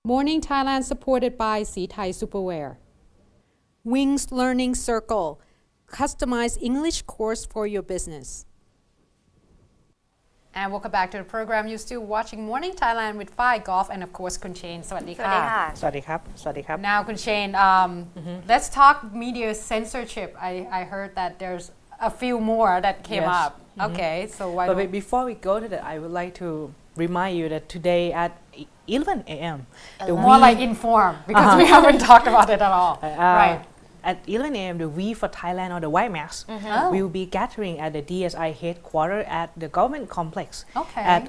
Morning Thailand supported by Sea Thai Superwear. Wings Learning Circle. Customized English course for your business. And welcome back to the program. You're still watching Morning Thailand with Phi Golf and of course Kun Chain. สวัสดีค่ะ สวัสดีครับ สวัสดีครับ Now Kun Chain, let's talk media censorship. I heard that there's a few more that came Yes. up. Okay, so why But don't before we go to that, I would like to remind you that today at 11 a.m. more like inform because we haven't talked about it at all. Right. At 11 a.m., the We for Thailand or the White Mask will be gathering at the DSI headquarters at the government complex Okay. at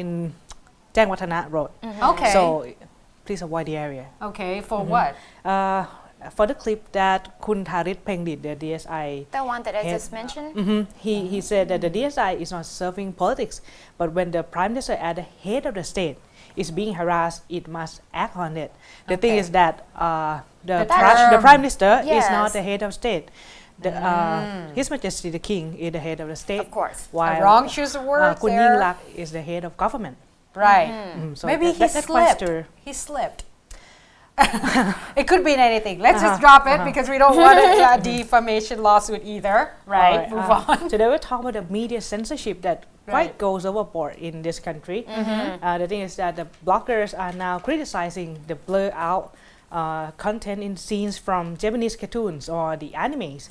in Jang Watthana Road. Okay. So please avoid the area. Okay, for what? For the clip that Kun Tharit Phengdit, the DSI The one that I head- just mentioned? he said that the DSI is not serving politics, but when the Prime Minister at the head of the state is being harassed, it must act on it. The thing Okay. is that The the Prime Minister is Yes. not the head of state. His Majesty the King is the head of the state. Of course. While Wrong choose of words Kun there. Yingluck is the head of government. Right. So Maybe that- he that's quite slipped. stir. He slipped. It could be in anything. Let's just drop it because we don't want a defamation lawsuit either. Right. Alright, Move on. Today we'll talk about the media censorship that quite Right. goes overboard in this country. The thing is that the bloggers are now criticizing the blur out content in scenes from Japanese cartoons or the animes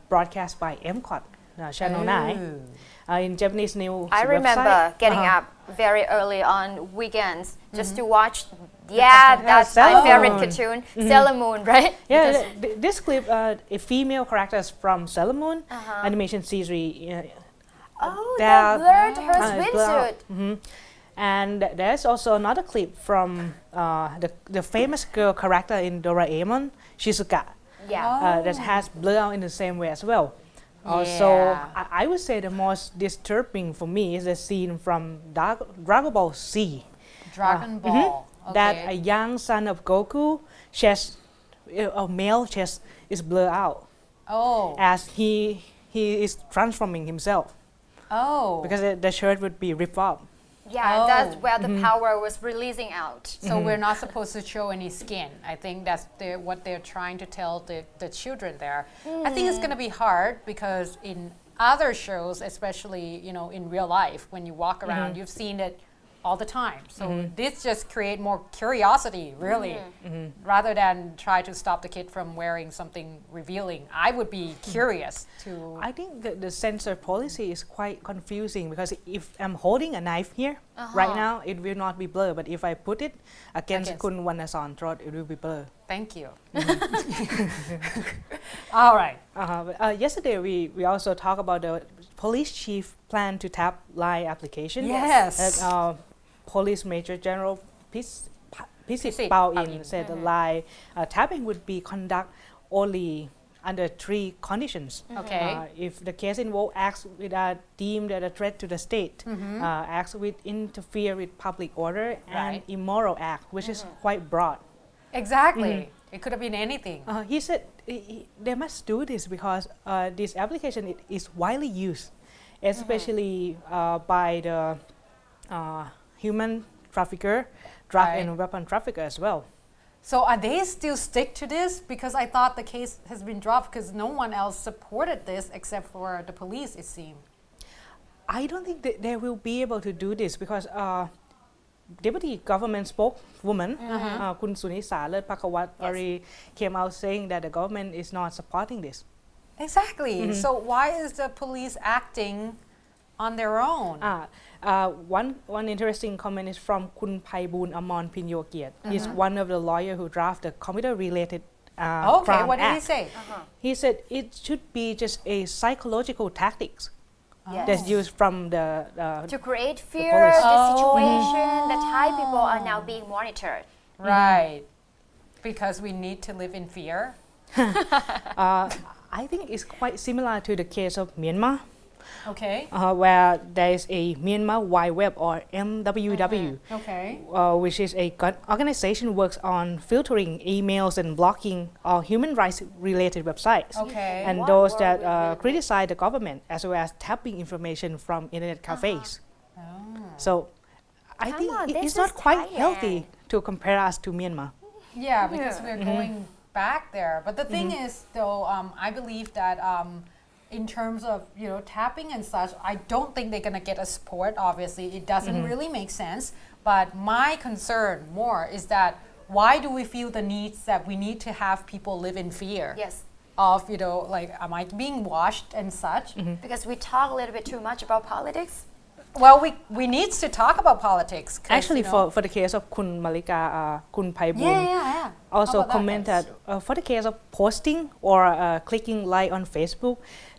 broadcast by MCOT Channel 9 in Japanese news I remember website. getting up very early on weekends just to watch. Yeah, that's my Sailor favorite Moon. cartoon, Sailor Moon, right? Yeah, Because- this clip, a female characters from Sailor Moon animation series. Oh, They that are- blurred her it's blurred out. swimsuit. And there's also another clip from the famous girl character in Doraemon, Shizuka, Yeah. that has blur out in the same way as well. Also, Yeah. I would say the most disturbing for me is the scene from Dragon Ball Z. Dragon Ball. That Okay. a young son of Goku chest, a male chest, is blurred out Oh. as he is transforming himself Oh. because the shirt would be ripped off. Yeah, Oh. that's where the power was releasing out. So we're not supposed to show any skin. I think that's what they're trying to tell the children there. I think it's going to be hard because in other shows, especially in real life, when you walk around, you've seen it all the time. So this just create more curiosity, really, rather than try to stop the kid from wearing something revealing. I would be curious to. I think the censor policy is quite confusing because if I'm holding a knife here right now, it will not be blurred. But if I put it against Kun Wanasan throat, it will be blurred. Thank you. All right. Yesterday, we also talked about the police chief plan to tap lie application. Yes. That, Police Major General Pisit Pisit Pao Pao In In. said the lie tapping would be conducted only under 3 conditions. Okay. If the case involved acts which are deemed as a threat to the state, acts which interfere with public order, and Right. immoral act, which is quite broad. Exactly. It could have been anything. He said they must do this because this application is widely used, especially by the human trafficker, drug Right. and weapon trafficker as well. So are they still stick to this? Because I thought the case has been dropped because no one else supported this except for the police, it seemed. I don't think that they will be able to do this because Deputy Government Spokeswoman Kun Sunisa Lerth Phakawat already came out saying that the government is not supporting this. Exactly. So why is the police acting on their own? One interesting comment is from Kun Phaiboon Amon Pinyokiat. He's one of the lawyers who drafted the computer-related Okay, crime what did he act. say? He said it should be just a psychological tactics Yes. that's used from the To create fear, police. the situation, the Thai people are now being monitored. Right. Because we need to live in fear. I think it's quite similar to the case of Myanmar, Okay. where there is a Myanmar Wide Web or MWW, Okay. which is a organization works on filtering emails and blocking all human rights related websites. Okay. And What those were that we living? criticize the government as well as tapping information from internet cafes. So I Come think on, it's this not is quite Thailand. healthy to compare us to Myanmar. Yeah, because Yeah. we're going back there. But the thing is, though, I believe that in terms of tapping and such, I don't think they're gonna get a support. Obviously, it doesn't really make sense. But my concern more is that why do we feel the needs that we need to have people live in fear Yes. of like am I being watched and such? Because we talk a little bit too much about politics. Well, we need to talk about politics. 'Cause, Actually, for the case of Kun Malika, Kun Paiboon yeah. also How about that, commented guys? for the case of posting or clicking like on Facebook,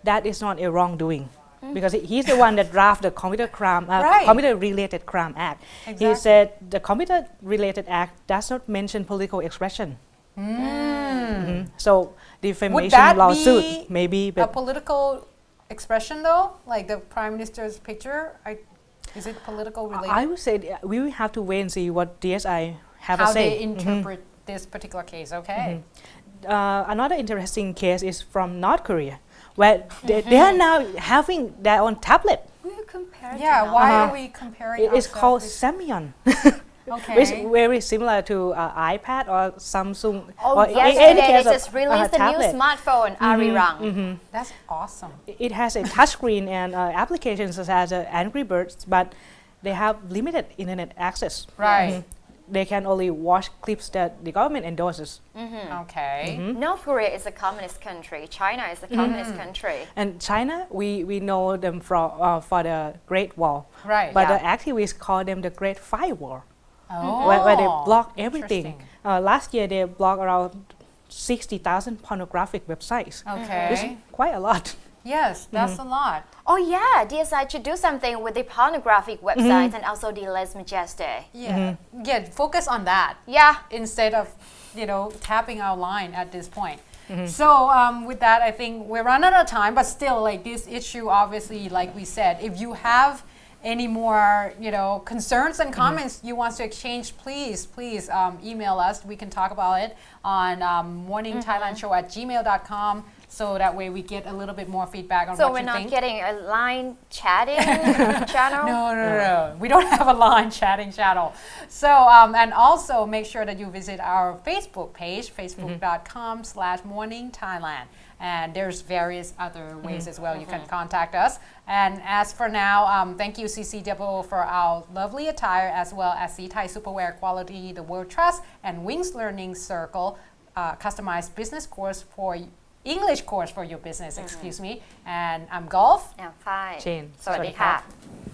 that is not a wrongdoing. Because he's the one that drafted the Right. computer-related crime act. He Exactly. said the computer-related act does not mention political expression. So defamation that lawsuit be maybe, A but political expression, though, like the prime minister's picture, is it political related? I would say we will have to wait and see what DSI have How to say. they interpret this particular case? Okay. Another interesting case is from North Korea, where they are now having their own tablet. We compare Yeah. to Why now. are we comparing? It's called ourselves Samyang, with- okay. which is very similar to iPad or Samsung. Oh, or yesterday they case of, just released the new tablet. smartphone, Arirang. That's awesome. It has a touchscreen and applications such as Angry Birds, but they have limited internet access. Right. They can only watch clips that the government endorses. Okay. North Korea is a communist country. China is a communist country. And China, we know them for the Great Wall. Right. But Yeah. the activists call them the Great Firewall, Oh. where they block everything. Interesting. Last year, they blocked around 60,000 pornographic websites, which is Okay. quite a lot. Yes, that's a lot. Oh yeah, DSI should do something with the pornographic websites and also the Les Majesté. Yeah. Yeah. Focus on that. Yeah. Instead of tapping our line at this point. So with that, I think we're running out of time, but still, like this issue, obviously, like we said, if you have any more concerns and comments you want to exchange, please email us. We can talk about it on morningthailandshow@gmail.com, so that way we get a little bit more feedback on So what we're you not think. getting a line chatting channel. No. We don't have a line chatting channel. So, and also make sure that you visit our Facebook page, facebook.com/morningthailand. And there's various other ways as well you can contact us. And as for now, thank you CCWO for our lovely attire, as well as C Thai Superwear Quality, the World Trust, and Wings Learning Circle, customized business course for English course for your business, excuse me. And I'm Golf. Yeah, fine. Jane. สวัสดีค่ะ